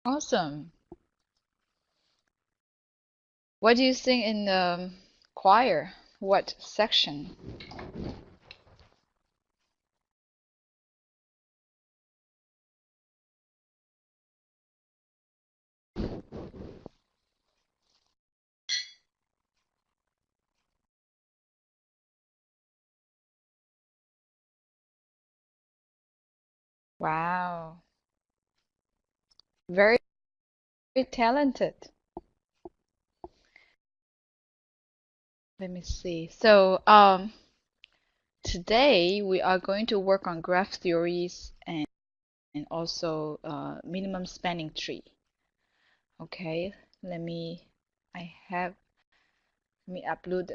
Awesome. What do you sing in the choir? What section? Wow. Very talented. Let me see. So, today we are going to work on graph theories and also minimum spanning tree. Okay, let me, I have, let me upload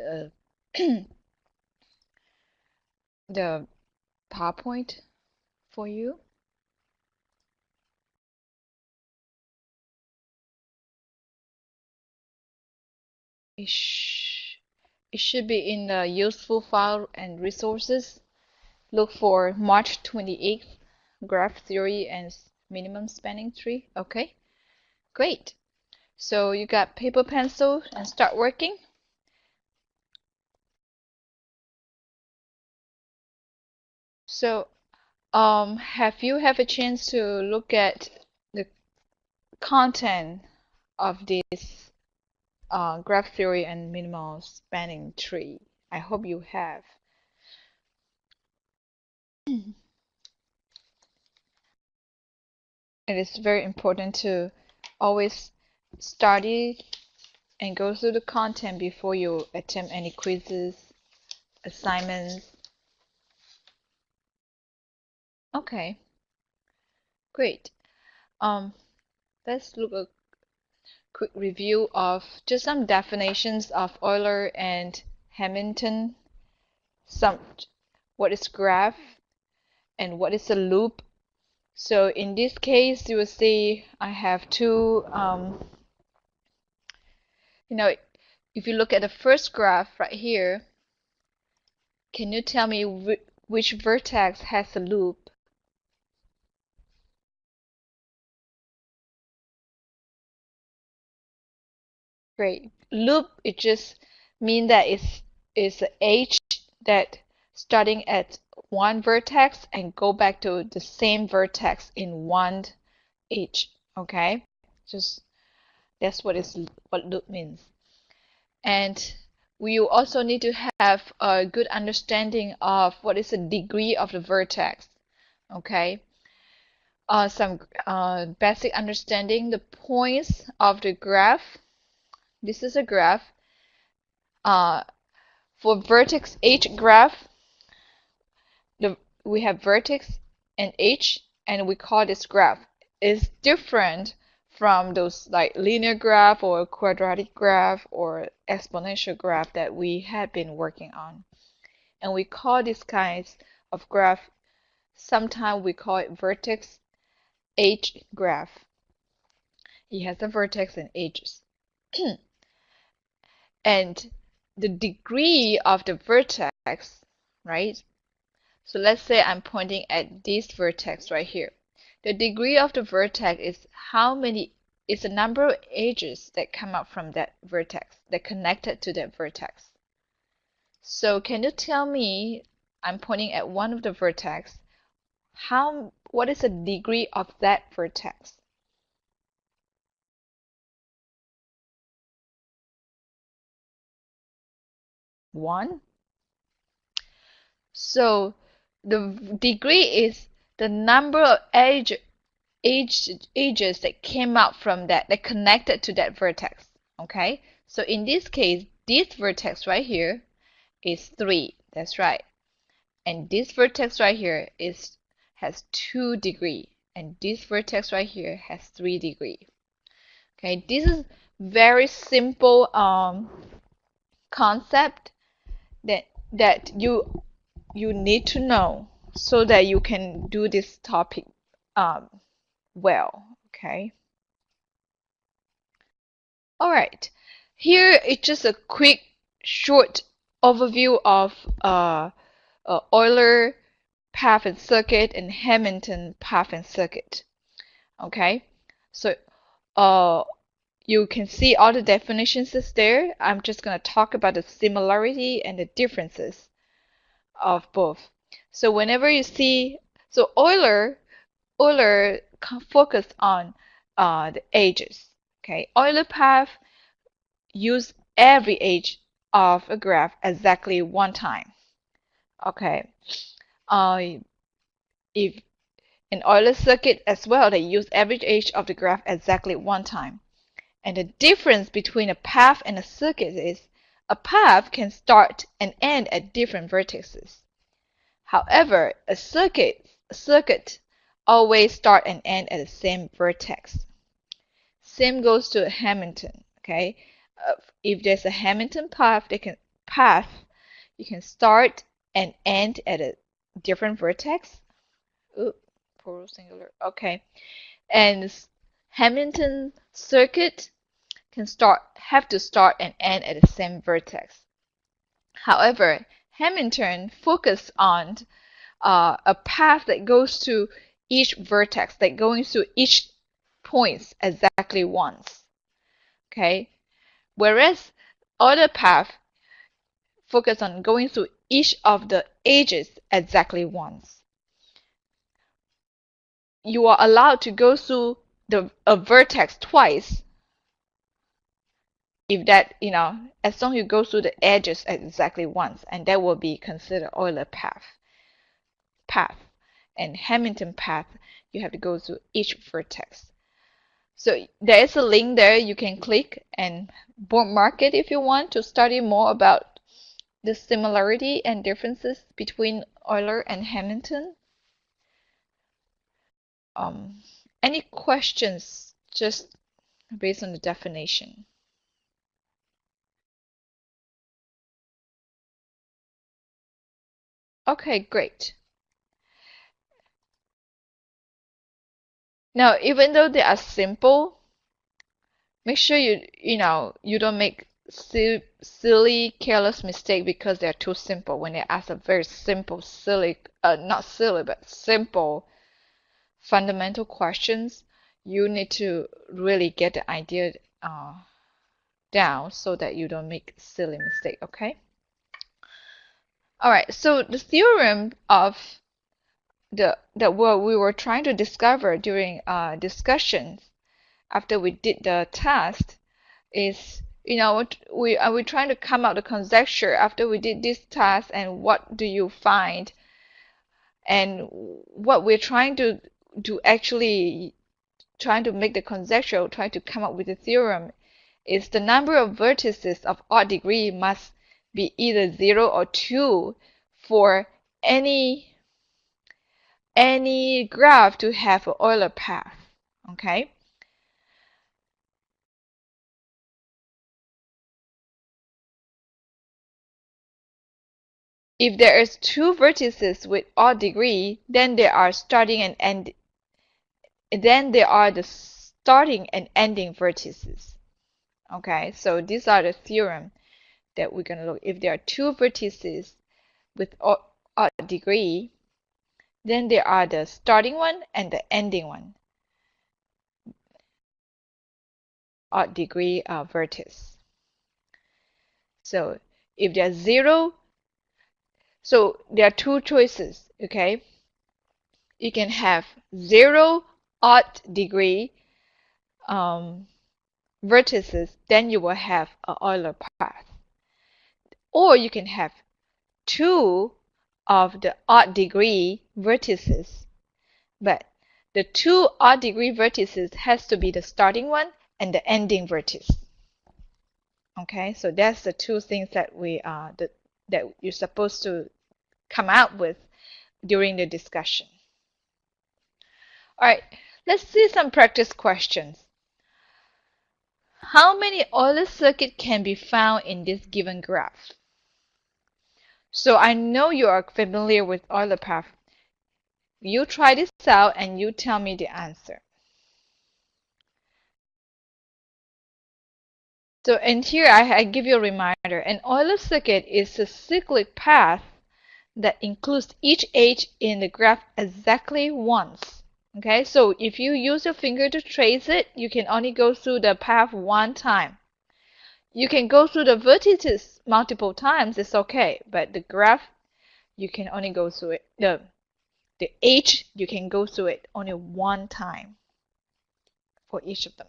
the PowerPoint for you. It should be in the useful file and resources. Look for March 28th, graph theory and minimum spanning tree. Okay, great. So you got paper, pencil, and start working. So, have you have a chance to look at the content of this graph theory and minimal spanning tree? I hope you have. It is very important to always study and go through the content before you attempt any quizzes, assignments. Okay, great. Um, let's look a quick review of just some definitions of Euler and Hemington. Some what is graph and what is a loop. So in this case, you will see I have two. You know, if you look at the first graph right here, can you tell me which vertex has a loop? Great. Loop, it just means that it's an edge that starting at one vertex and go back to the same vertex in one edge. Okay? Just that's what loop means. And we also need to have a good understanding of what is the degree of the vertex. Okay? Some basic understanding, the points of the graph. This is a graph. Uh, for vertex H graph, we have vertex and H, and we call this graph. It's different from those like linear graph or quadratic graph or exponential graph that we had been working on. And we call these kinds of graph, sometimes we call it vertex H graph. It has a vertex and edges. And the degree of the vertex, right? So let's say I'm pointing at this vertex right here. The degree of the vertex is how many, is the number of edges that come out from that vertex, that connected to that vertex. So can you tell me, I'm pointing at one of the vertex, what is the degree of that vertex? 1. So the degree is the number of edges that came out from that connected to that vertex. Okay, so in this case, this vertex right here is 3. That's right. And this vertex right here has 2 degree, and this vertex right here has 3 degree. Okay, this is very simple concept that you need to know so that you can do this topic well. Okay. All right. Here is just a quick, short overview of Euler path and circuit and Hemington path and circuit. Okay, so you can see all the definitions is there. I'm just going to talk about the similarity and the differences of both. So whenever you see, so Euler focused on the edges. Okay, Euler path use every edge of a graph exactly one time. Okay, if in Euler circuit as well, they use every edge of the graph exactly one time. And the difference between a path and a circuit is a path can start and end at different vertices. However, a circuit always start and end at the same vertex. Same goes to a Hemington. Okay, if there's a Hemington path, you can start and end at a different vertex. Ooh, plural singular. Okay, and Hemington circuit can have to start and end at the same vertex. However, Hemington focused on a path that goes to each vertex, that goes to each points exactly once. Okay, whereas other path focus on going through each of the edges exactly once. You are allowed to go through a vertex twice if that, as long as you go through the edges exactly once, and that will be considered Euler path. And Hemington path, you have to go through each vertex. So there is a link there you can click and bookmark it if you want to study more about the similarity and differences between Euler and Hemington. Any questions just based on the definition? Okay, great. Now, even though they are simple, make sure you don't make silly, careless mistake because they're too simple. When they ask a very simple, not silly, but simple fundamental questions, you need to really get the idea down so that you don't make silly mistake. Okay. All right. So the theorem of that what we were trying to discover during discussions after we did the test is, we're trying to come out the conjecture after we did this task, and what do you find, and what we're trying to do, actually trying to make the conjecture, trying to come up with the theorem, is the number of vertices of odd degree must be either 0 or 2 for any graph to have an Euler path. Okay. If there is 2 vertices with odd degree, then there are starting and end. Then there are the starting and ending vertices. Okay, so these are the theorem that we're going to look. If there are 2 vertices with odd degree, then there are the starting one and the ending one. Odd degree vertex. So if there's 0, so there are 2 choices. Okay, you can have 0 odd degree vertices, then you will have an Euler path. Or you can have 2 of the odd degree vertices, but the 2 odd degree vertices has to be the starting one and the ending vertex. Okay, so that's the 2 things that that you're supposed to come out with during the discussion. All right, let's see some practice questions. How many Euler circuits can be found in this given graph? So I know you are familiar with Euler path. You try this out and you tell me the answer. So, and here I give you a reminder. An Euler circuit is a cyclic path that includes each edge in the graph exactly once. Okay, so if you use your finger to trace it, you can only go through the path one time. You can go through the vertices multiple times, it's okay, but the graph, you can only go through it. The edge, you can go through it only one time for each of them.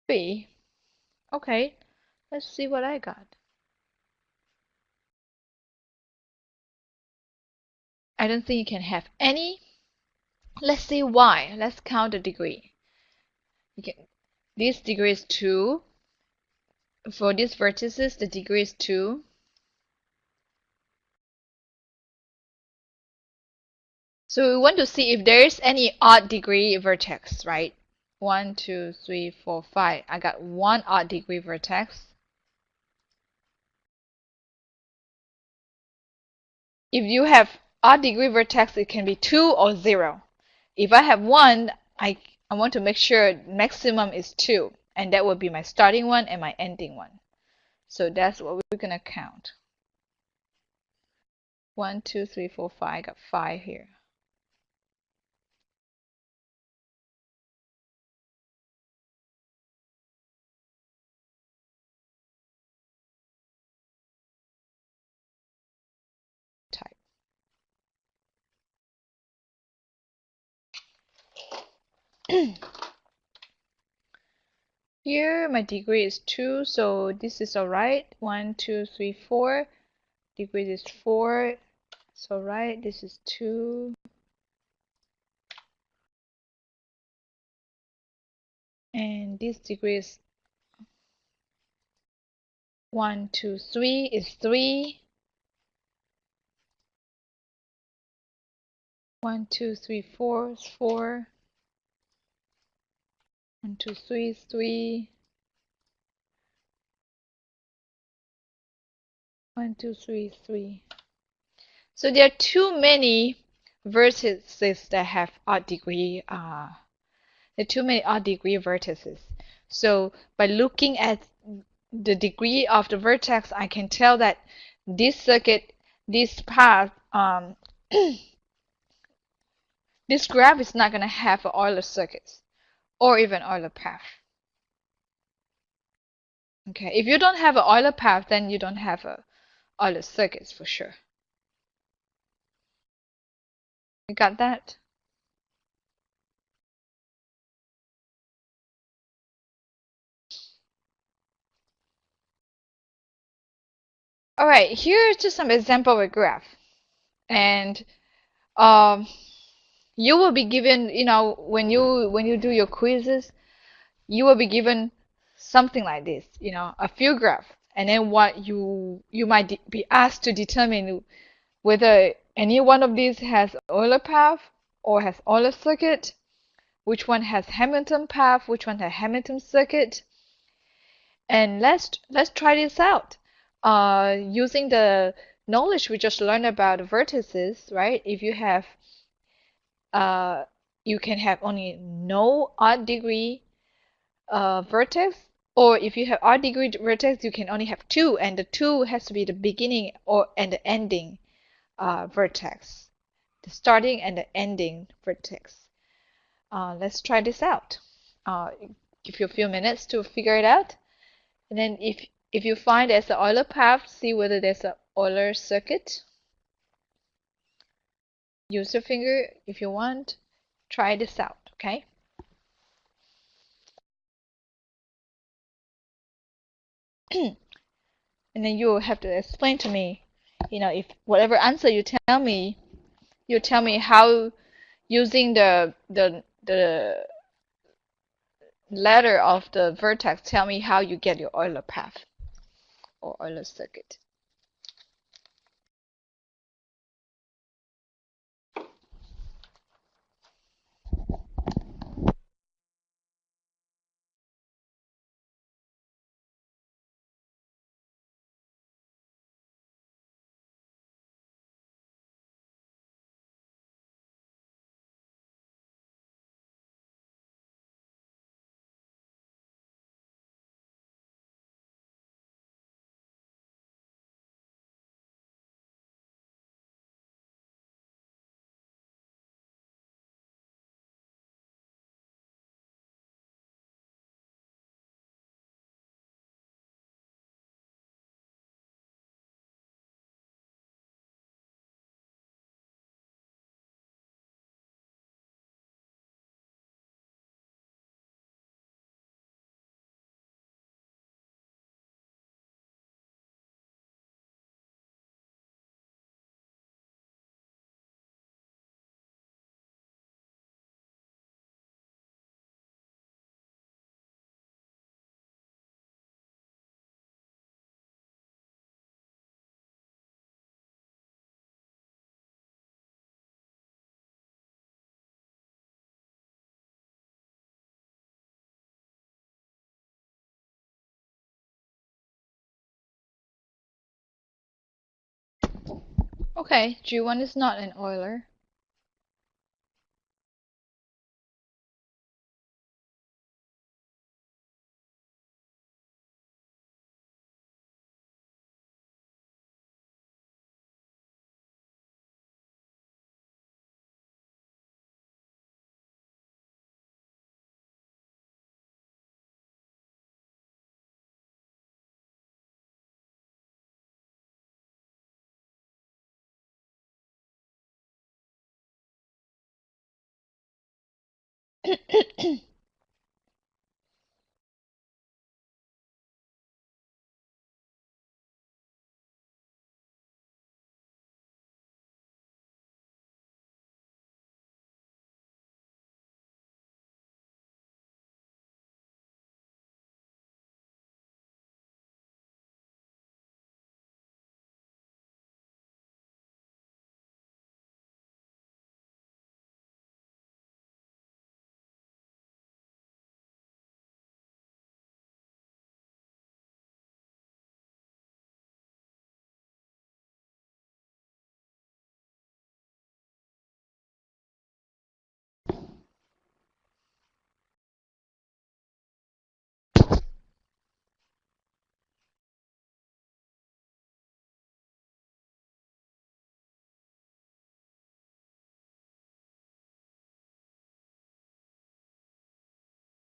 B. Okay, let's see what I got. I don't think you can have any. Let's see why. Let's count the degree. You can, this degree is 2. For these vertices, the degree is 2. So we want to see if there is any odd degree vertex, right? 1, 2, 3, 4, 5. I got one odd degree vertex. If you have odd degree vertex, it can be 2 or 0. If I have 1, I want to make sure maximum is 2, and that would be my starting one and my ending one. So that's what we're going to count. 1, 2, 3, 4, 5. I got 5 here. Type. Here my degree is 2, so this is alright. 1, 2, 3, 4. Degree is 4. It's alright. This is 2. And this degree is 1, 2, 3 is 3. 1, 2, 3, 4 is 4. 1, 2, 3 is 3. 1, 2, 3 is 3. So there are too many vertices that have odd degree. There are too many odd degree vertices. So by looking at the degree of the vertex, I can tell that this circuit, this path, this graph is not going to have an Euler circuit or even Euler path. Okay, if you don't have an Euler path, then you don't have a Euler circuit for sure. You got that? All right, here's just some example of a graph, and you will be given, when you do your quizzes, you will be given something like this, a few graphs, and then what you might be asked to determine whether any one of these has Euler path or has Euler circuit, which one has Hemington path, which one has Hemington circuit, and let's try this out. Using the knowledge we just learned about vertices, right? If you have you can have only no odd degree vertex, or if you have odd degree vertex, you can only have 2, and the 2 has to be the beginning and the ending vertex, the starting and the ending vertex. Let's try this out. Give you a few minutes to figure it out, and then if you find there's an Euler path, see whether there's an Euler circuit. Use your finger if you want. Try this out, okay? And then you will have to explain to me, if whatever answer you tell me, you tell me how using the letter of the vertex, tell me how you get your Euler path or Euler circuit. Okay, G1 is not an Euler.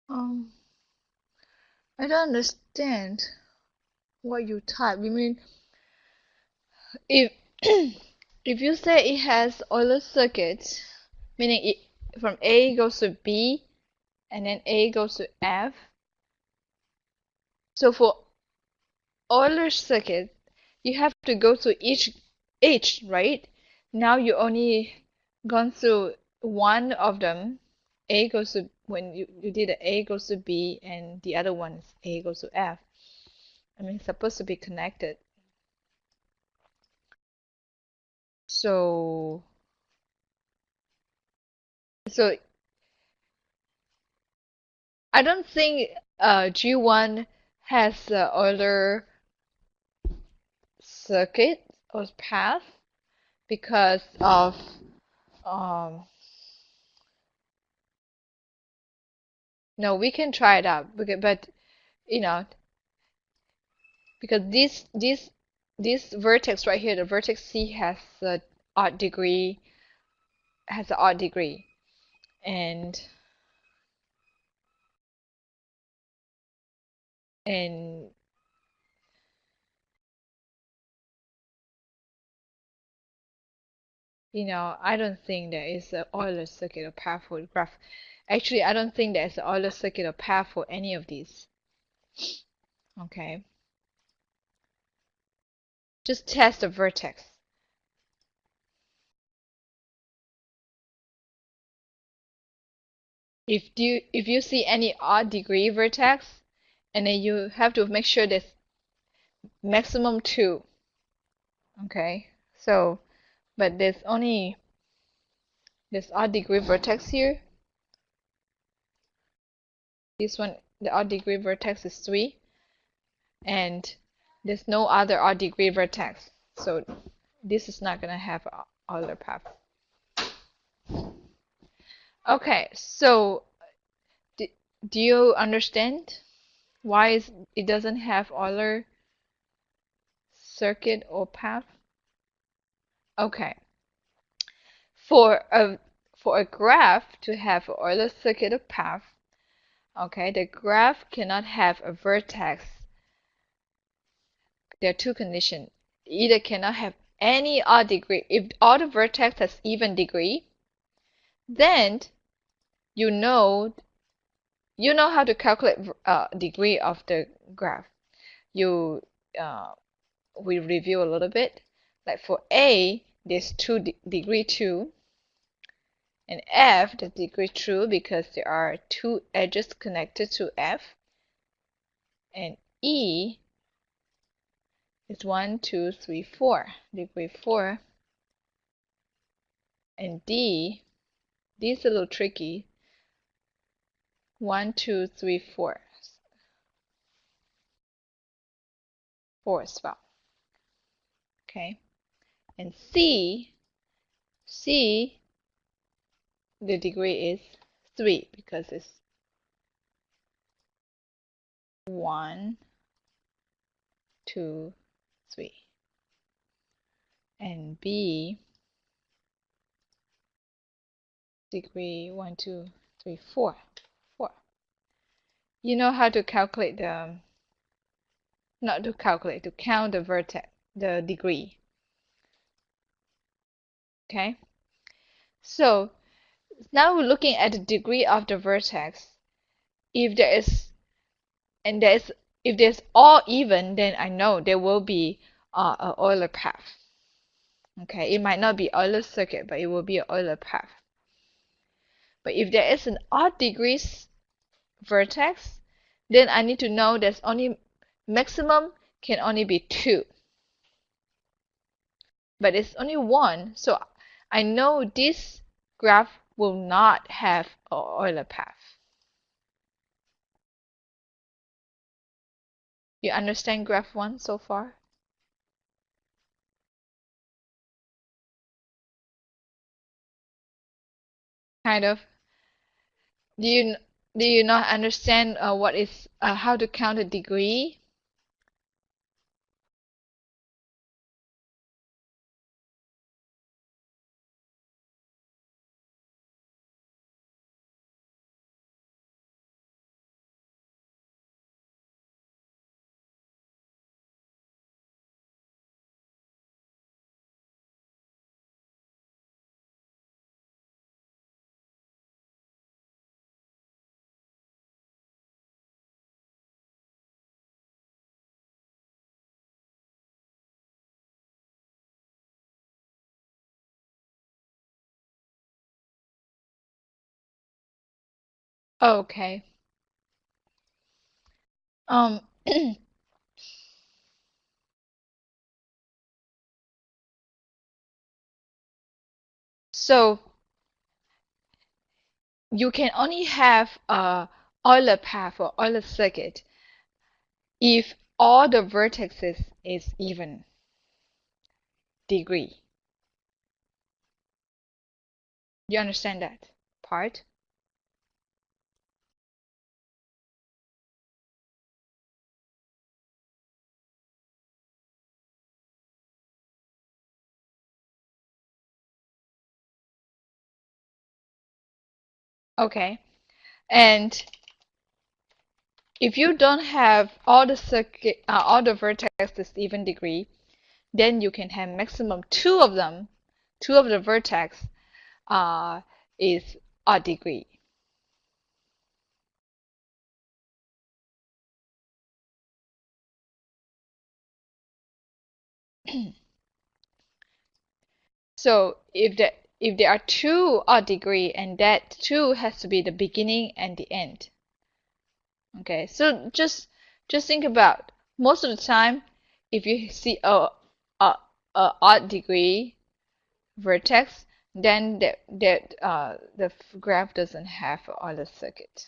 Um, I don't understand what you type. You mean if if you say it has Euler circuit, meaning it from A goes to B and then A goes to F. So for Euler circuit, you have to go to each H, right? Now you only gone through one of them. A goes to when you did the A goes to B and the other one is A goes to F. I mean, it's supposed to be connected. So so I don't think G1 has the Euler circuit or path because of um no, we can try it out, but you know, because this vertex right here, the vertex C odd degree has an odd degree, and and I don't think there is an Euler circuit or path for graph. Actually, I don't think there's an Euler circuit or path for any of these. Okay, just test the vertex. If you see any odd degree vertex, and then you have to make sure there's maximum 2. Okay, so but there's only this odd degree vertex here. This one, the odd degree vertex is 3, and there's no other odd degree vertex, so this is not gonna have Euler path. Okay, so do you understand why it doesn't have Euler circuit or path? Okay, for a graph to have Euler circuit or path, okay, the graph cannot have a vertex. There are two conditions. Either cannot have any odd degree. If all the vertex has even degree, then you know how to calculate degree of the graph. You we review a little bit. Like for A, there's degree 2, and F, the degree 2 because there are 2 edges connected to F, and E is 1, 2, 3, 4, degree 4, and D is a little tricky. 1, 2, 3, 4. 4 as well. Okay. And C, the degree is 3 because it's 1, 2, 3. And B, degree 1, 2, 3, 4. 4. You know how to calculate not to calculate, to count the vertex, the degree. Okay? So now we're looking at the degree of the vertex. If there is, if there's all even, then I know there will be an Euler path. Okay, it might not be Euler circuit, but it will be an Euler path. But if there is an odd degrees vertex, then I need to know there's only maximum can only be 2. But it's only 1, so I know this graph will not have an Euler path. You understand graph 1 so far? Kind of. Do you not understand what is how to count a degree? Okay. Um, so you can only have a Euler path or Euler circuit if all the vertices is even degree. You understand that part? Okay. And if you don't have all the circuit, all the vertices even degree, then you can have maximum 2 of them. 2 of the vertex is odd degree. So if there are 2 odd degree, and that 2 has to be the beginning and the end. Okay, so just think about most of the time if you see a odd degree vertex, then the graph doesn't have an Euler circuit.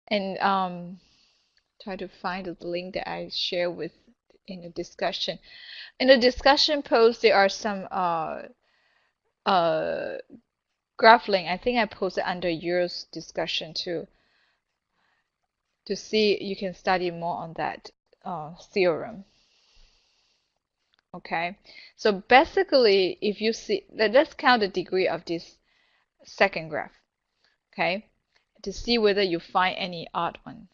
And try to find the link that I share with in the discussion. In the discussion post, there are some graph link. I think I posted under yours discussion too, to see you can study more on that theorem. Okay, so basically, if you see, let's count the degree of this second graph. Okay, to see whether you find any odd one.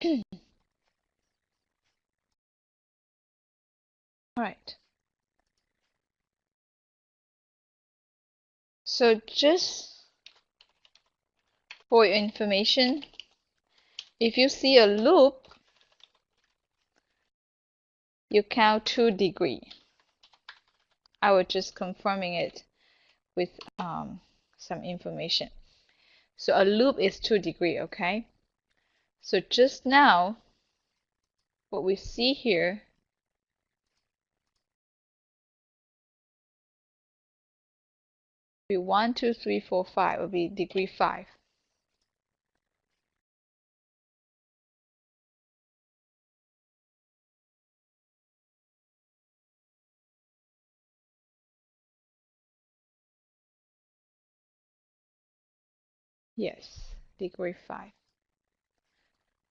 All right. So just for your information, if you see a loop, you count 2 degrees. I was just confirming it with some information. So a loop is 2 degrees, okay? So just now, what we see here, be 1, 2, 3, 4, 5 will be degree 5. Yes, degree 5.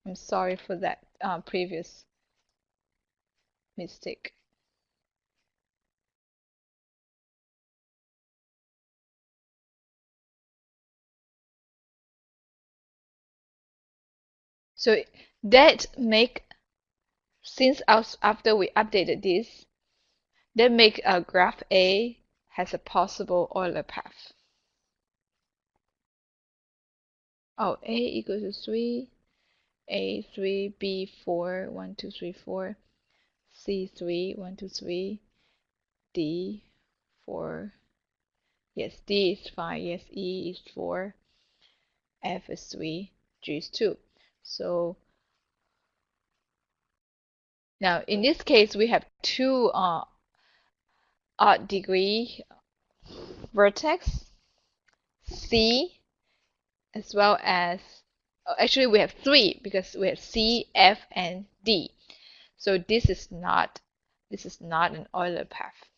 I'm sorry for that previous mistake. So that make, since after we updated this, that make a graph A has a possible Euler path. Oh, A equals to 3, A 3, B 4, 1, 2, 3, 4, C 3, 1, 2, 3, D 4, yes, D is 5, yes, E is 4, F is 3, G is 2. So now in this case we have 2 odd degree vertex, C, as well as, actually we have 3 because we have C, F, and D. So this is not an Euler path.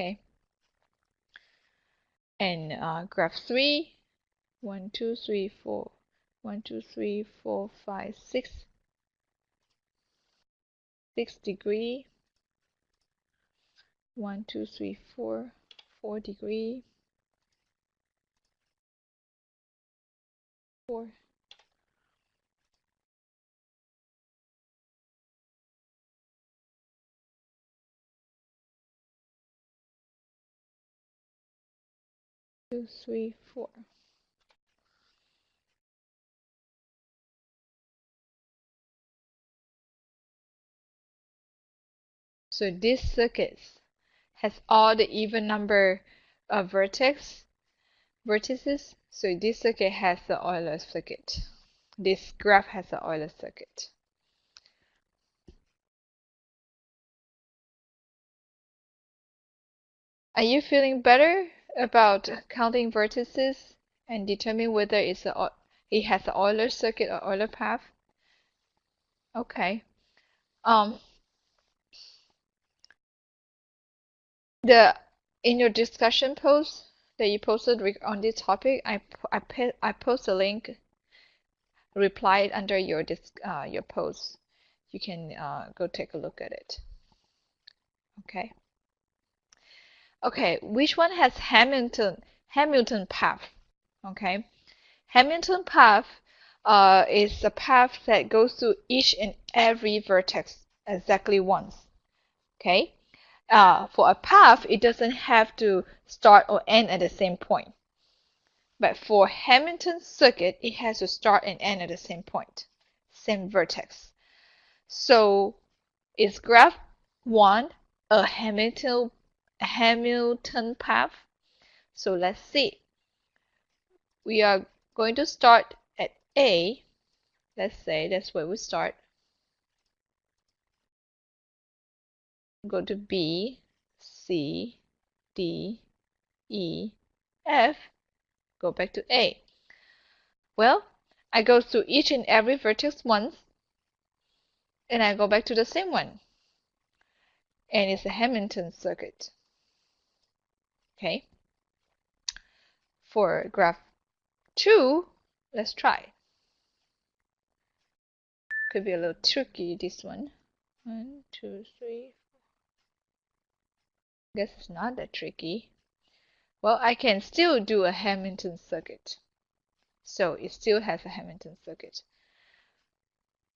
Okay. And graph 3, 1, 2, 3, 4, 1, 2, 3, 4, 5, 6, 6 degree, 1, 2, 3, 4, 4 degree, 4. Two, 3, 4. So this circuit has all the even number of vertices. So this circuit has the Euler circuit. This graph has the Euler circuit. Are you feeling better about counting vertices and determine whether it has an Euler circuit or Euler path? Okay. Um, in your discussion post that you posted on this topic, I post a link, reply under your post. You can go take a look at it. Okay. Okay, which one has Hemington path? Okay. Hemington path is a path that goes through each and every vertex exactly once. Okay. For a path, it doesn't have to start or end at the same point. But for Hemington circuit, it has to start and end at the same point, same vertex. So is graph 1 a Hemington path? So let's see. We are going to start at A. Let's say that's where we start. Go to B, C, D, E, F, go back to A. Well, I go through each and every vertex once, and I go back to the same one. And it's a Hemington circuit. Okay. For graph 2, let's try. Could be a little tricky, this one. 1, 2, 3. Guess it's not that tricky. Well, I can still do a Hemington circuit. So it still has a Hemington circuit.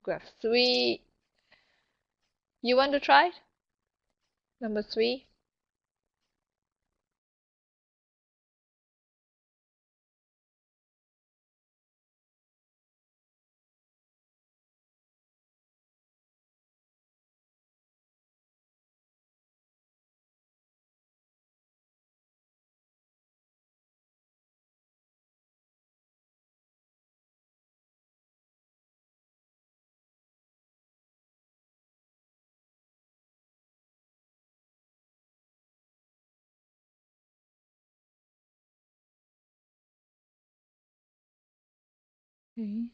Graph 3. You want to try? Number 3. Okay.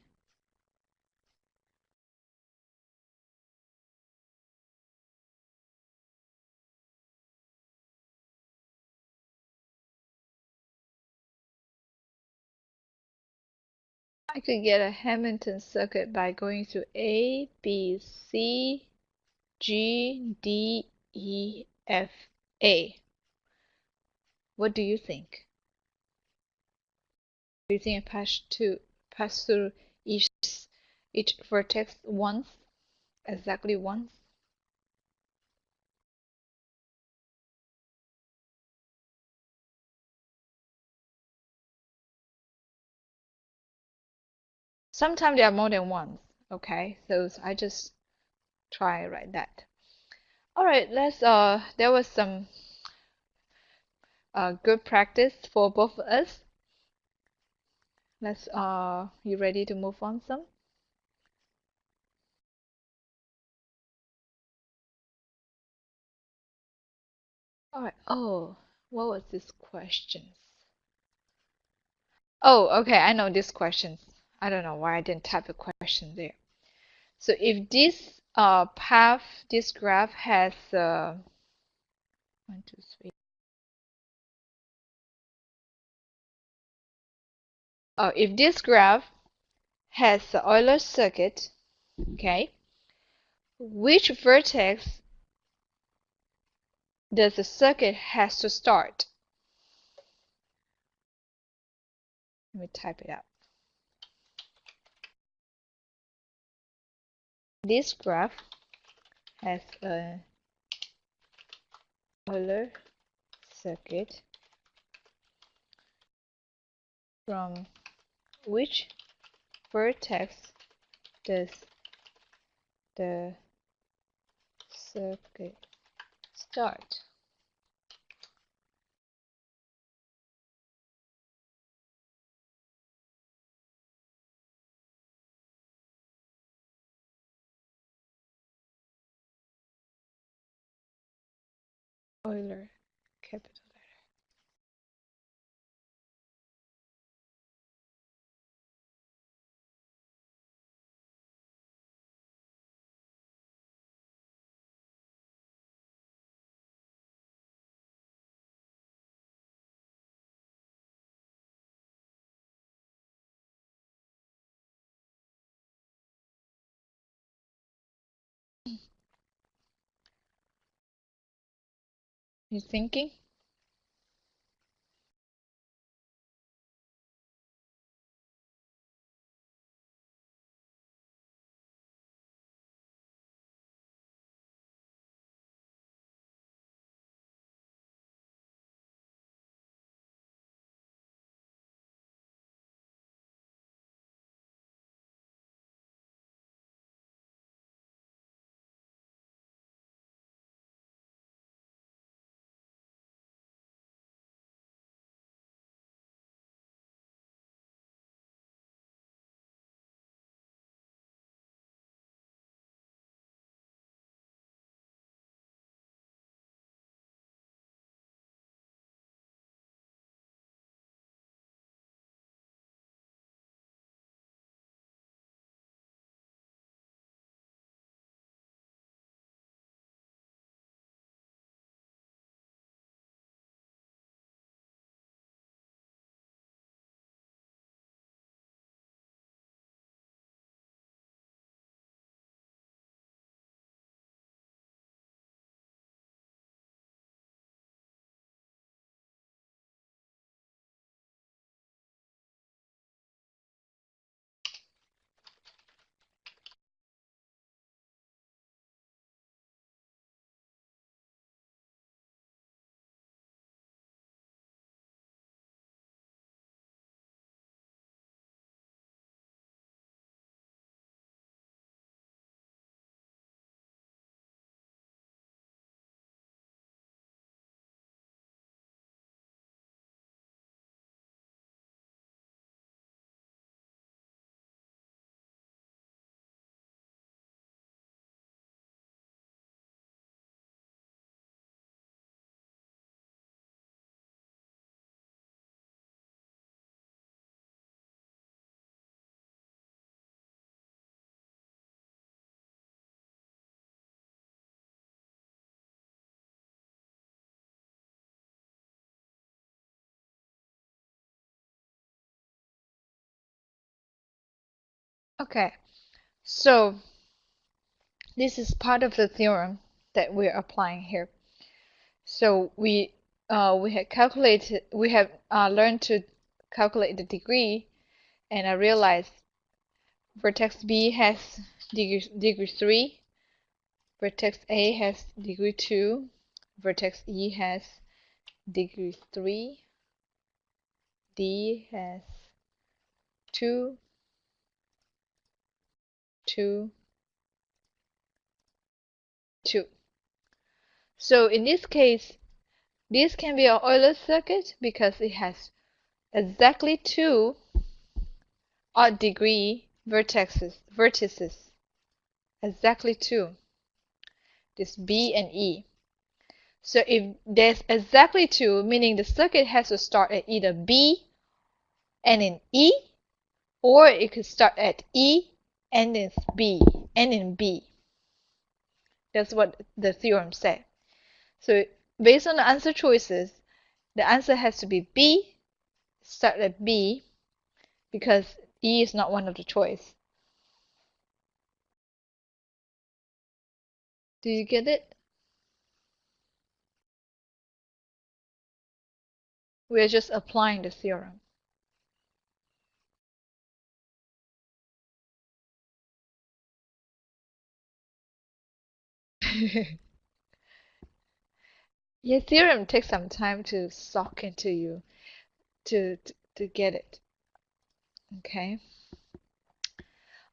I could get a Hemington circuit by going through A, B, C, G, D, E, F, A. What do you think? Do you think I pass through each vertex once, exactly once? Sometimes there are more than once. Okay, so I just try like that. All right, let's there was some good practice for both of us. Let's you ready to move on some? All right. Oh, what was this questions? Oh, okay, I know this questions. I don't know why I didn't type a question there. So if this path, this graph has 1, 2, 3. If this graph has the Euler circuit, okay, which vertex does the circuit has to start? Let me type it out. This graph has a Euler circuit from which vertex does the circuit start? Euler, capital letter. You thinking? Okay, so this is part of the theorem that we're applying here. So we had calculated, we have learned to calculate the degree, and I realized vertex B has degree 3, vertex A has degree 2, vertex E has degree 3, D has 2, 2, 2. So in this case, this can be an Euler circuit because it has exactly 2 odd degree vertices, exactly 2, this B and E. So if there's exactly 2, meaning the circuit has to start at either B and in E, or it could start at E and in B, and in B. That's what the theorem said. So based on the answer choices, the answer has to be B, start at B, because E is not one of the choice. Do you get it? We are just applying the theorem. Your theorem takes some time to soak into you to get it. Okay.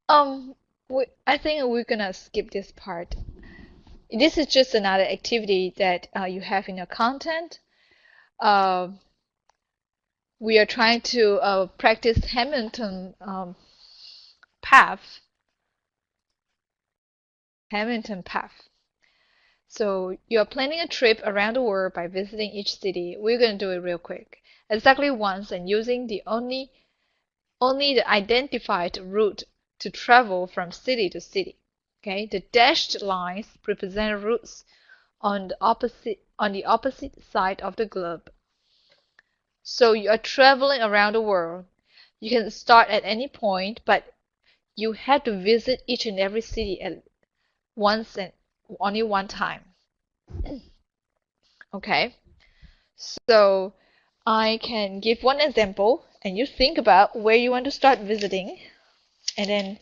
Um, I think we're gonna skip this part. This is just another activity that you have in your content. Uh, we are trying to practice Hemington Path. Hemington Path. So you're planning a trip around the world by visiting each city. We're gonna do it real quick, exactly once, and using the only the identified route to travel from city to city. Okay, the dashed lines represent routes on the opposite side of the globe. So you are traveling around the world. You can start at any point, but you have to visit each and every city at once and only one time. Okay, so I can give one example, and you think about where you want to start visiting, and then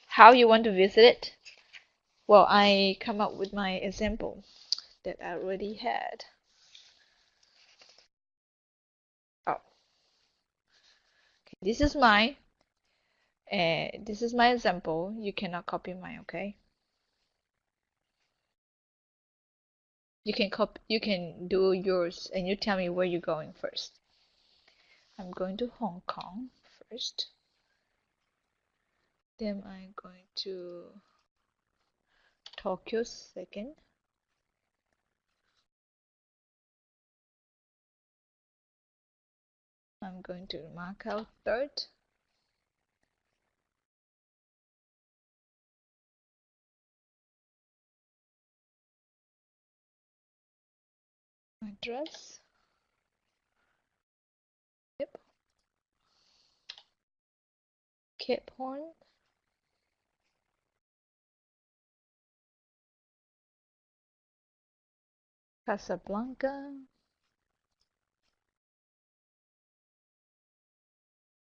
how you want to visit it. Well, I come up with my example that I already had. Oh, okay. This is my example. You cannot copy mine, okay? You can do yours, and you tell me where you're going first. I'm going to Hong Kong first. Then I'm going to Tokyo second. I'm going to Macau third. Madras. Yep. Cape Horn. Casablanca.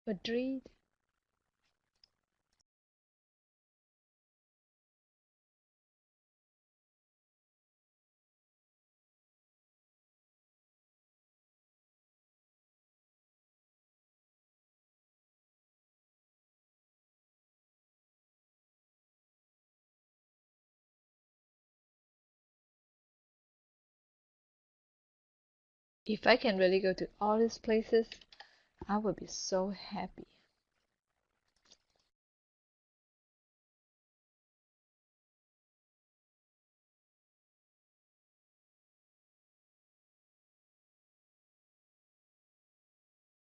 Madrid. If I can really go to all these places, I would be so happy.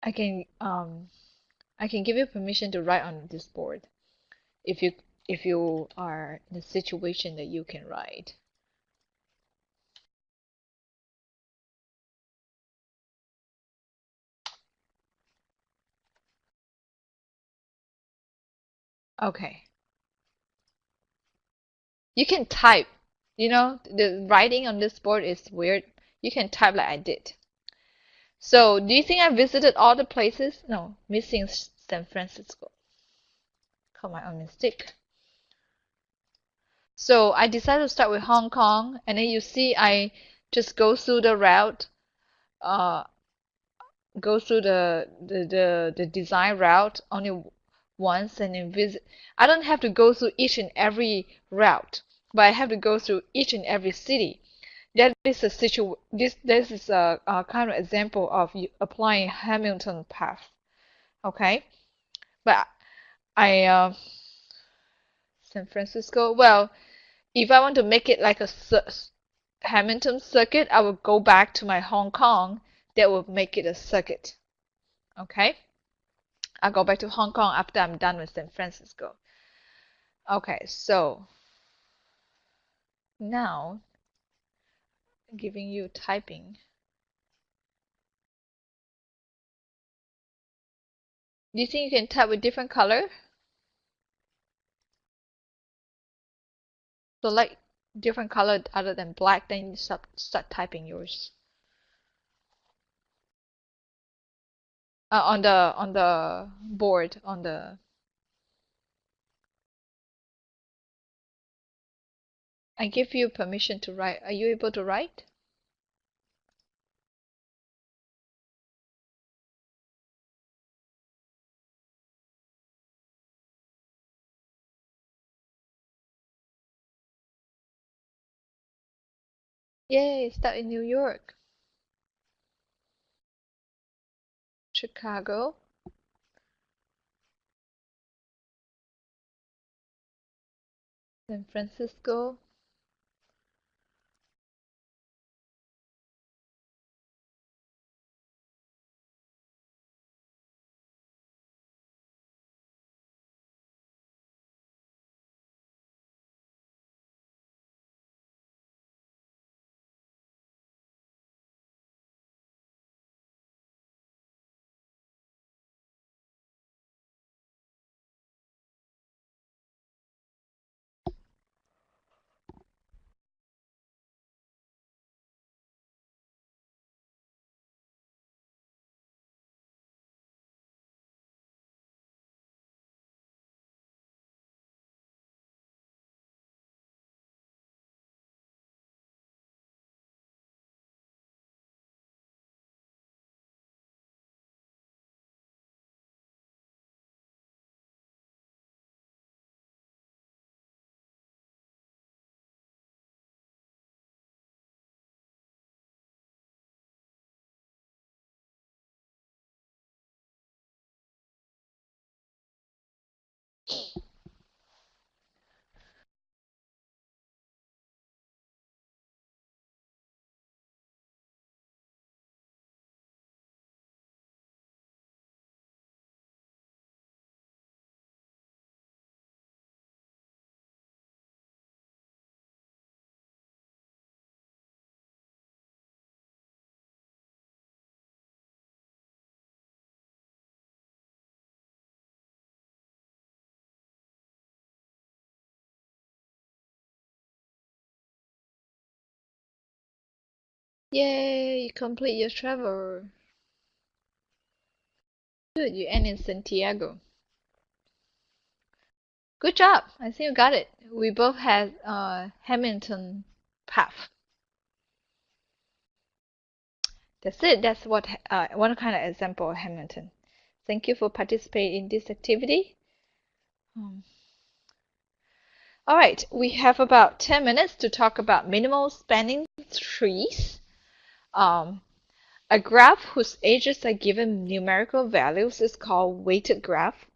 I can um I can give you permission to write on this board if you are in a situation that you can write. Okay. You can type. You know, the writing on this board is weird. You can type like I did. So, do you think I visited all the places? No, missing San Francisco. Call my own mistake. So I decided to start with Hong Kong, and then you see I just go through the route, uh, go through the design route only once, and then visit. I don't have to go through each and every route, but I have to go through each and every city. That is a this is a kind of example of you applying Hamilton Path. Okay, but I San Francisco. Well, if I want to make it like a Hamilton circuit, I will go back to my Hong Kong. That will make it a circuit. Okay, I'll go back to Hong Kong after I'm done with San Francisco. Okay, so now I'm giving you typing. Do you think you can type with different color? Select different color other than black, then you start typing yours. On the board on the. I give you permission to write. Are you able to write? Yay, start in New York, Chicago, San Francisco, Yay, you complete your travel. Good, you end in Santiago. Good job. I think you got it. We both had Hemington Path. That's it. That's what one kind of example of Hamilton. Thank you for participating in this activity. Um, all right, we have about 10 minutes to talk about minimal spanning trees. Um, A graph whose edges are given numerical values is called weighted graph.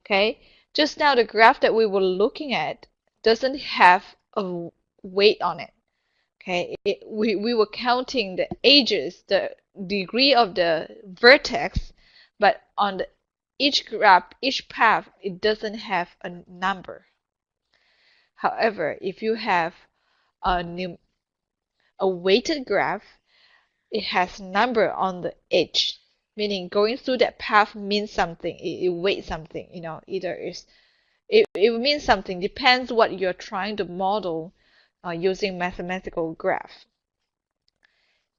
Okay, just now the graph that we were looking at doesn't have a weight on it. Okay, we were counting the edges, the degree of the vertex, but on each graph, each path, it doesn't have a number. However, if you have a weighted graph, it has number on the edge, meaning going through that path means something. It weighs something. You know, either it means something. Depends what you're trying to model using mathematical graph.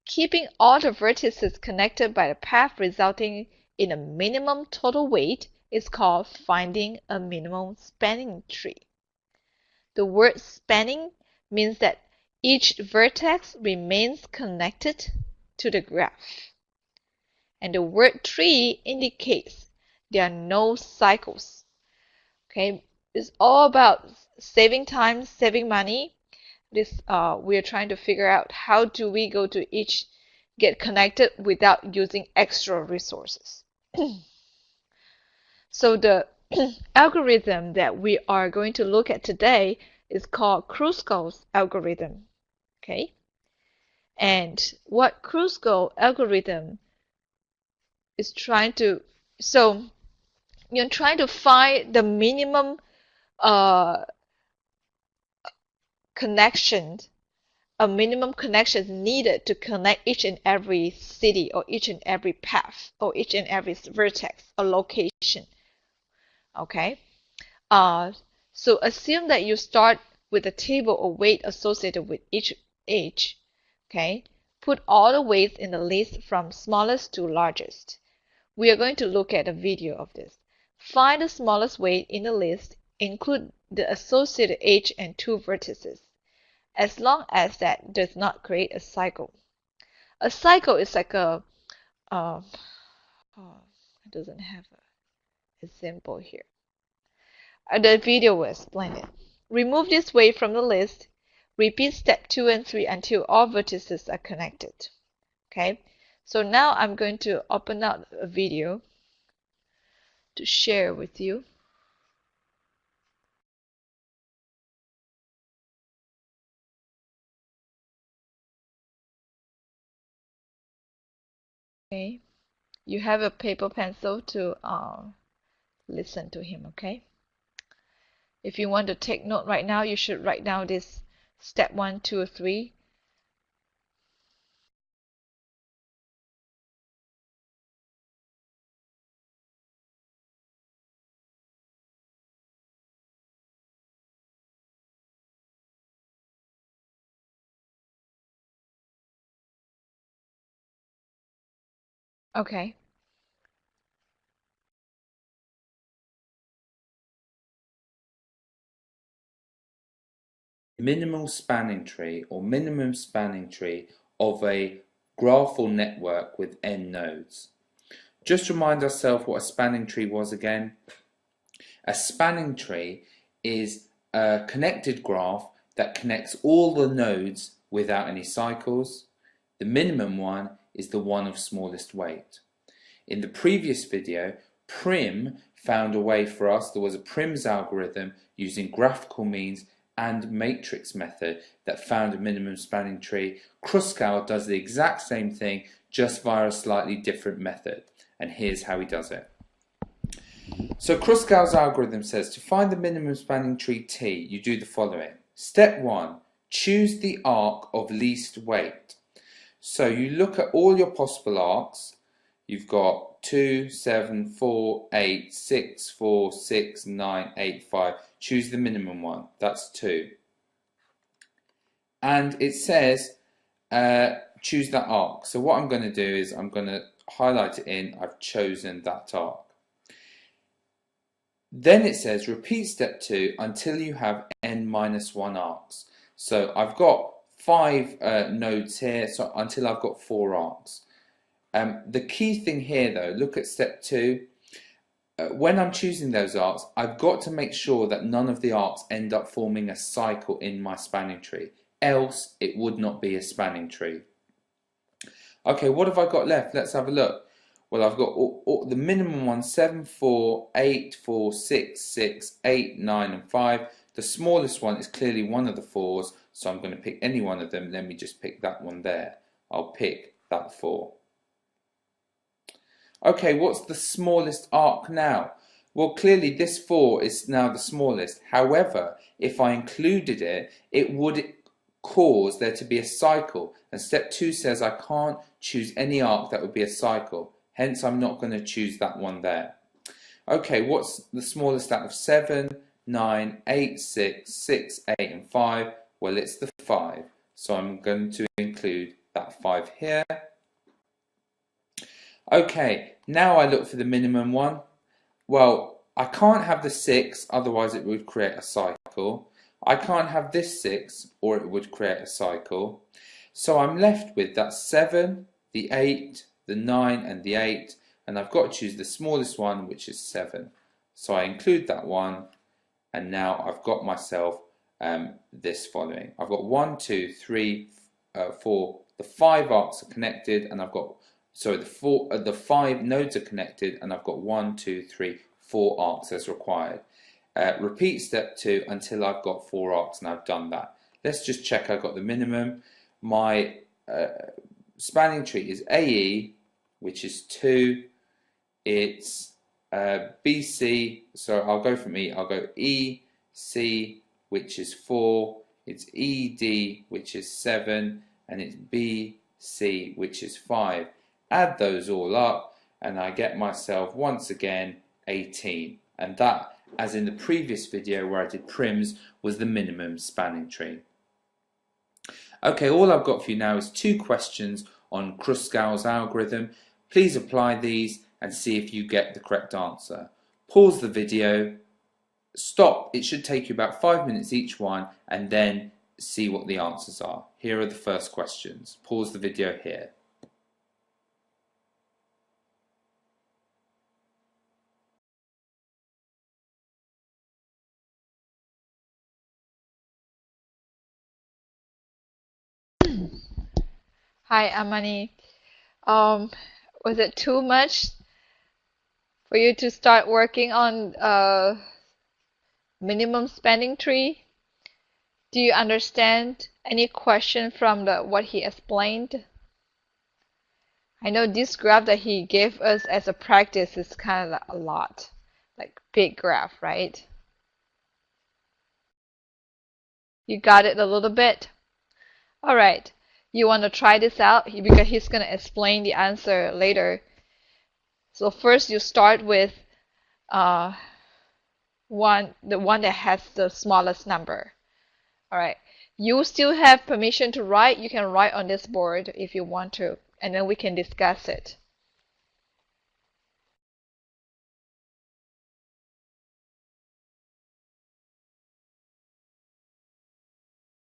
Keeping all the vertices connected by the path resulting in a minimum total weight is called finding a minimum spanning tree. The word spanning means that each vertex remains connected to the graph. And the word tree indicates there are no cycles. Okay, it's all about saving time, saving money. We are trying to figure out how do we go to each get connected without using extra resources. So the algorithm that we are going to look at today is called Kruskal's algorithm. Okay, and what Kruskal algorithm is trying to, so you're trying to find the minimum connection, a minimum connection needed to connect each and every city or each and every path or each and every vertex or location. Okay, so assume that you start with a table of weight associated with each age. Okay, put all the weights in the list from smallest to largest. We are going to look at a video of this. Find the smallest weight in the list, include the associated age and two vertices, as long as that does not create a cycle. A cycle is like a, it doesn't have a example here. The video will explain it. Remove this weight from the list. Repeat step 2 and 3 until all vertices are connected. Okay, so now I'm going to open up a video to share with you. Okay, you have a paper pencil to listen to him. Okay, if you want to take note right now, you should write down this step 1, 2, or 3. Okay. Minimal spanning tree or minimum spanning tree of a graphal network with n nodes. Just remind ourselves what a spanning tree was again. A spanning tree is a connected graph that connects all the nodes without any cycles. The minimum one is the one of smallest weight. In the previous video, Prim found a way for us. There was a Prim's algorithm using graphical means and matrix method that found a minimum spanning tree. Kruskal does the exact same thing, just via a slightly different method. And here's how he does it. So Kruskal's algorithm says to find the minimum spanning tree T, you do the following. Step 1, choose the arc of least weight. So you look at all your possible arcs. You've got 2, 7, 4, 8, 6, 4, 6, 9, 8, 5. Choose the minimum one. That's 2. And it says choose that arc. So what I'm going to do is I'm going to highlight it in. I've chosen that arc. Then it says repeat step 2 until you have n-1 arcs. So I've got 5 nodes here, so until I've got 4 arcs. The key thing here though, look at step 2. When I'm choosing those arcs, I've got to make sure that none of the arcs end up forming a cycle in my spanning tree. Else it would not be a spanning tree. Okay, what have I got left? Let's have a look. Well, I've got the minimum one, 7, 4, 8, 4, 6, 6, 8, 9 and 5. The smallest one is clearly one of the 4s, so I'm going to pick any one of them. Let me just pick that one there. I'll pick that 4. Okay, what's the smallest arc now? Well, clearly this 4 is now the smallest. However, if I included it, it would cause there to be a cycle. And step 2 says I can't choose any arc that would be a cycle. Hence, I'm not going to choose that one there. Okay, what's the smallest out of 7? 9, 8, 6, 6, 8 and 5. Well, it's the 5. So I'm going to include that 5 here. Okay, now I look for the minimum one. Well, I can't have the 6, otherwise it would create a cycle. I can't have this 6, or it would create a cycle. So I'm left with that 7, the 8, the 9 and the 8, and I've got to choose the smallest one, which is 7. So I include that one, and now I've got myself this following. I've got 1, 2, 3, 4. The 5 arcs are connected, and I've got the 5 nodes are connected, and I've got 1, 2, 3, 4 arcs as required. Repeat step 2 until I've got 4 arcs, and I've done that. Let's just check I got the minimum. My spanning tree is AE, which is 2. It's BC, so I'll go from E. I'll go EC, which is 4. It's ED, which is 7, and it's BC, which is 5. Add those all up, and I get myself once again 18. And that, as in the previous video where I did prims, was the minimum spanning tree. Okay, all I've got for you now is 2 questions on Kruskal's algorithm. Please apply these and see if you get the correct answer. Pause the video, stop, it should take you about 5 minutes each one, and then see what the answers are. Here are the first questions. Pause the video here. Hi, Amani. Was it too much for you to start working on minimum spanning tree? Do you understand any question from what he explained? I know this graph that he gave us as a practice is kind of a lot, like big graph, right? You got it a little bit? All right. You want to try this out because he's going to explain the answer later. So first you start with the one that has the smallest number. All right. You still have permission to write. You can write on this board if you want to, and then we can discuss it.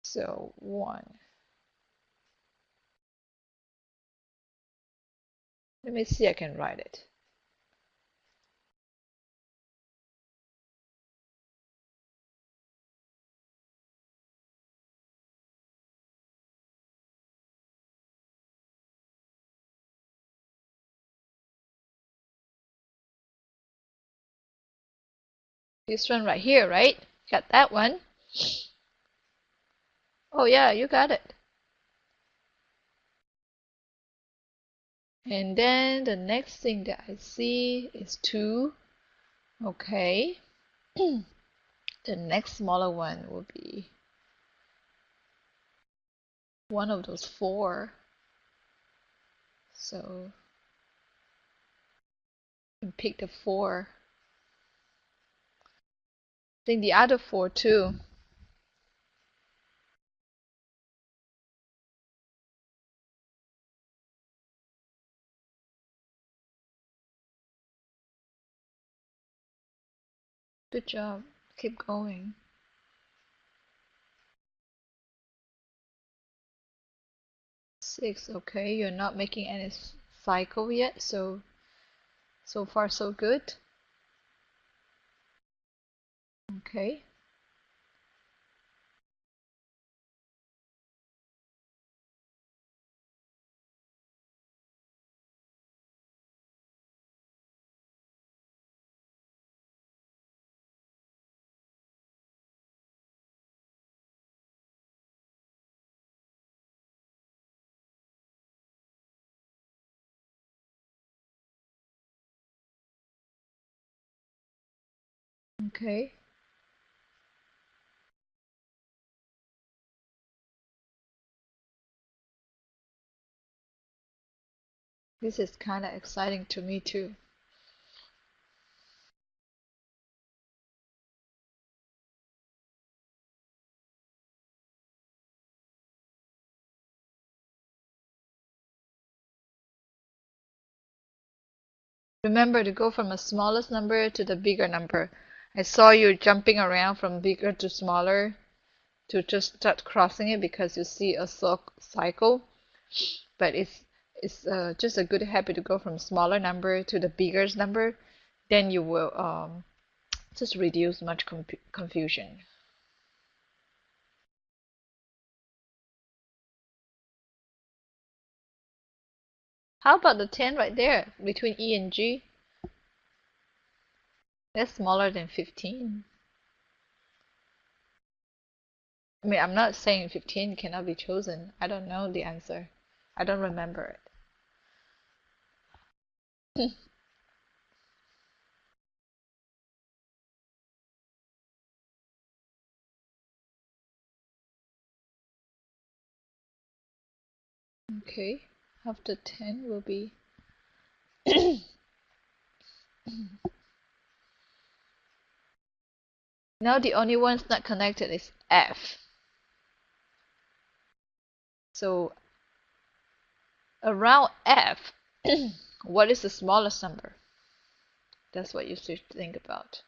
So 1. Let me see, I can write it. This one right here, right? Got that one. Oh yeah, you got it. And then the next thing that I see is 2. Okay. The next smaller one will be one of those 4. So you can pick the 4. I think the other 4 too. Good job. Keep going. 6. Okay, you're not making any cycle yet, so far so good. Okay. Okay. This is kind of exciting to me too. Remember to go from the smallest number to the bigger number. I saw you jumping around from bigger to smaller to just start crossing it because you see a cycle. But it's just a good habit to go from smaller number to the biggest number. Then you will just reduce much confusion. How about the 10 right there between E and G? That's smaller than 15. I mean, I'm not saying 15 cannot be chosen. I don't know the answer. I don't remember it. Okay, after 10 will be now the only one's not connected is F. So around F, what is the smallest number? That's what you should think about.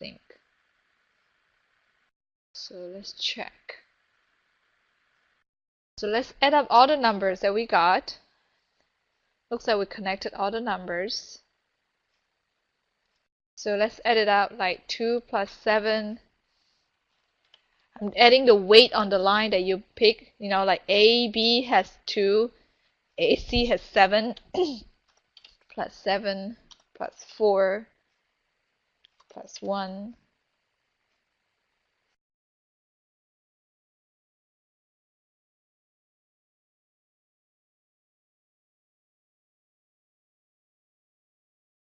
Think. So let's check. So let's add up all the numbers that we got. Looks like we connected all the numbers. So let's add it up, like 2 plus 7. I'm adding the weight on the line that you pick. You know, like AB has 2, AC has 7, plus 7, plus 4, plus 1.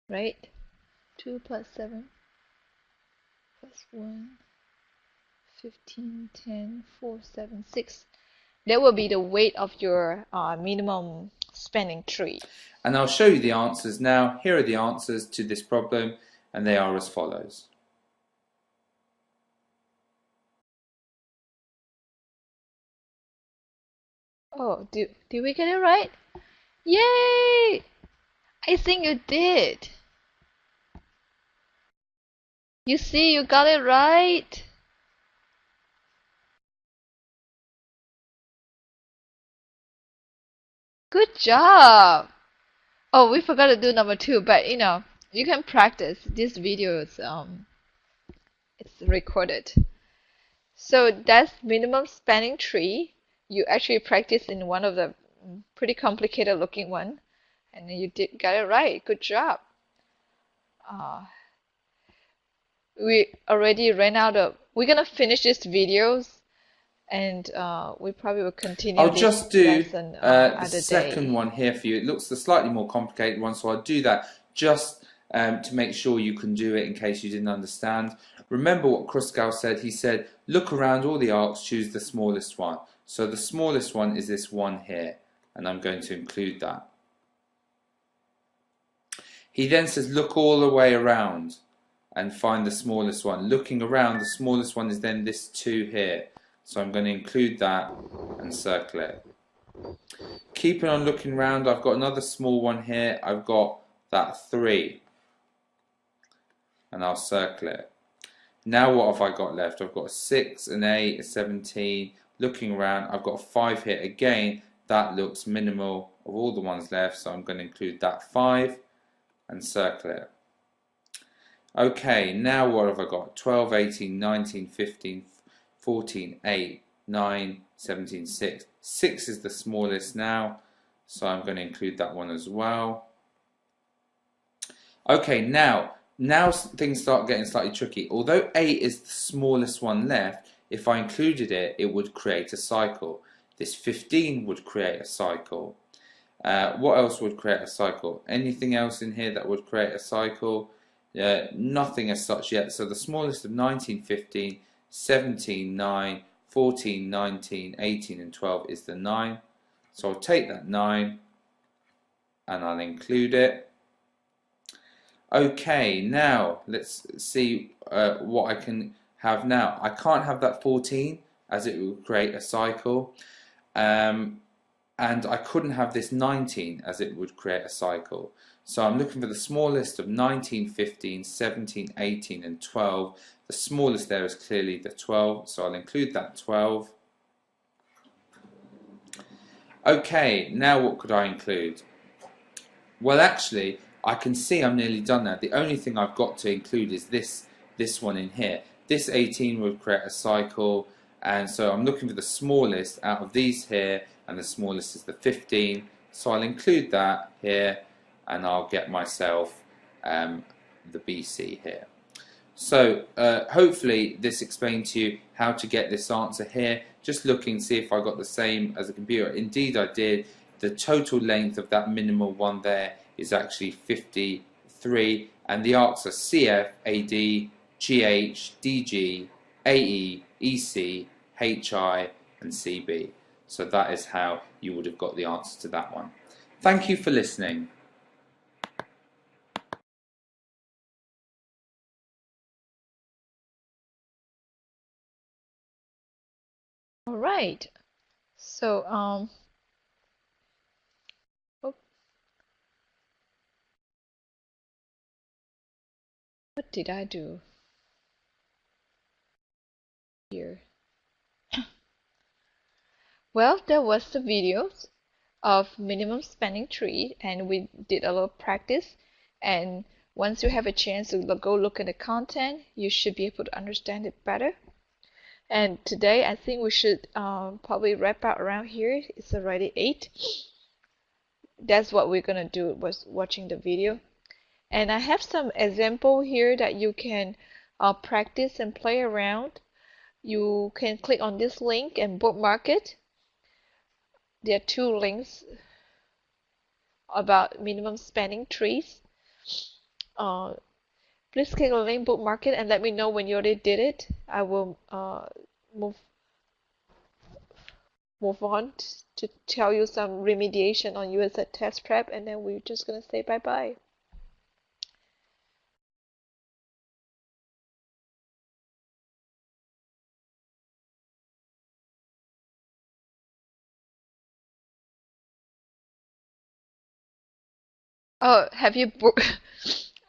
Right? 2 plus 7 plus 1, 15, 10, 4, 7, 6. That will be the weight of your minimum spanning tree. And I'll show you the answers now. Here are the answers to this problem, and they are as follows. Oh, did we get it right? Yay! I think you did. You see, you got it right. Good job. Oh, we forgot to do number 2, but you know, you can practice. This video is it's recorded. So that's minimum spanning tree. You actually practice in one of the pretty complicated looking one, and you got it right. Good job. We already ran out of. We're gonna finish this videos, and we probably will continue I'll this just do lesson the other second day. one here for you. It looks the slightly more complicated one, so I'll do that just to make sure you can do it in case you didn't understand. Remember what Kruskal said. He said, look around all the arcs, choose the smallest one. So the smallest one is this one here, and I'm going to include that. He then says, look all the way around and find the smallest one. Looking around, the smallest one is then this 2 here. So I'm going to include that and circle it. Keeping on looking around, I've got another small one here. I've got that 3. And I'll circle it. Now what have I got left? I've got a 6, an 8, a 17. Looking around, I've got a 5 here. Again, that looks minimal of all the ones left. So I'm going to include that 5 and circle it. Okay, now what have I got? 12, 18, 19, 15, 14, 8, 9, 17, 6. 6 is the smallest now, so I'm going to include that one as well. Okay, now things start getting slightly tricky. Although 8 is the smallest one left, if I included it, it would create a cycle. This 15 would create a cycle. What else would create a cycle? Anything else in here that would create a cycle? Nothing as such yet. So the smallest of 19, 15, 17, 9, 14, 19, 18 and 12 is the 9. So I'll take that 9 and I'll include it. Okay, now let's see what I can have now. I can't have that 14 as it would create a cycle. And I couldn't have this 19 as it would create a cycle. So I'm looking for the smallest of 19, 15, 17, 18 and 12. The smallest there is clearly the 12, so I'll include that 12. Okay, now what could I include? Well, actually, I can see I'm nearly done now. The only thing I've got to include is this one in here. This 18 would create a cycle, and so I'm looking for the smallest out of these here, and the smallest is the 15. So I'll include that here, and I'll get myself the BC here. So hopefully this explained to you how to get this answer here. Just looking, see if I got the same as a computer. Indeed I did. The total length of that minimal one there is actually 53, and the arcs are CF, AD, GH, DG, AE, EC, HI and CB. So that is how you would have got the answer to that one. Thank you for listening. All right. So, oh, what did I do here? Well, there was the videos of minimum spanning tree, and we did a little practice. And once you have a chance to go look at the content, you should be able to understand it better. And today, I think we should probably wrap up around here. It's already 8. That's what we're gonna do, was watching the video. And I have some example here that you can practice and play around. You can click on this link and bookmark it. There are 2 links about minimum spanning trees. Please click on the link, bookmark it, and let me know when you already did it. I will move on to tell you some remediation on USS test prep, and then we're just gonna say bye bye. Oh, have you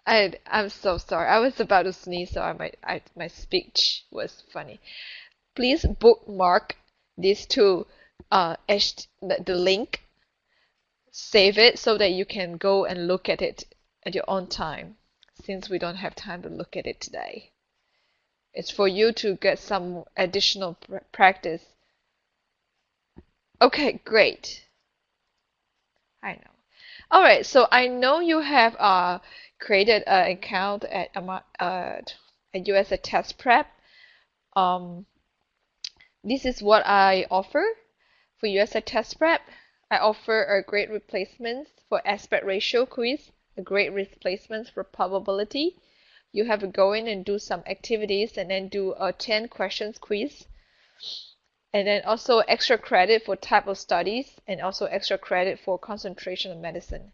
I'm so sorry. I was about to sneeze, so my speech was funny. Please bookmark these 2 the link, save it so that you can go and look at it at your own time, since we don't have time to look at it today. It's for you to get some additional practice. Okay, great. I know. All right, so I know you have created an account at USS Test Prep. This is what I offer for USS Test Prep. I offer a great replacement for aspect ratio quiz, a great replacement for probability. You have to go in and do some activities and then do a 10 questions quiz. And then also extra credit for type of studies, and also extra credit for concentration of medicine.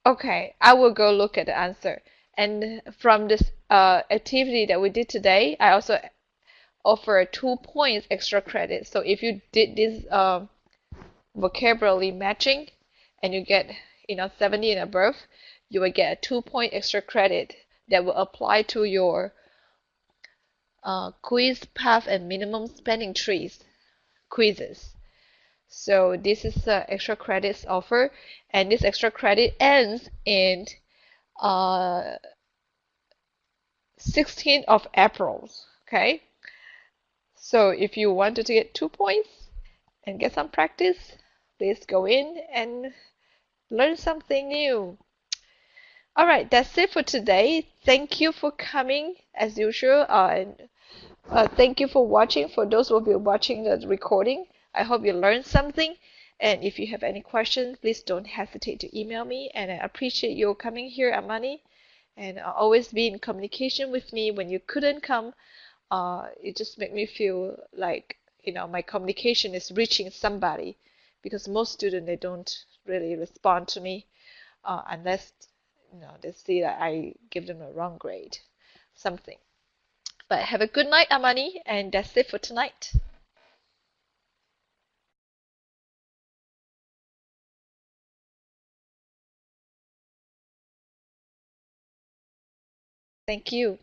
Okay, I will go look at the answer. And from this activity that we did today, I also offer 2 points extra credit. So if you did this vocabulary matching and you get 70 and above, you will get a 2-point extra credit that will apply to your quiz path and minimum spanning trees quizzes. So this is the extra credits offer, and this extra credit ends in 16th of April. Okay, so if you wanted to get 2 points and get some practice, please go in and learn something new. All right, that's it for today. Thank you for coming as usual, and thank you for watching. For those who will be watching the recording, I hope you learned something. And if you have any questions, please don't hesitate to email me. And I appreciate you coming here, Amani, and always be in communication with me when you couldn't come. It just made me feel like my communication is reaching somebody, because most students, they don't really respond to me unless they see that I give them a wrong grade, something. But have a good night, Amani, and that's it for tonight. Thank you.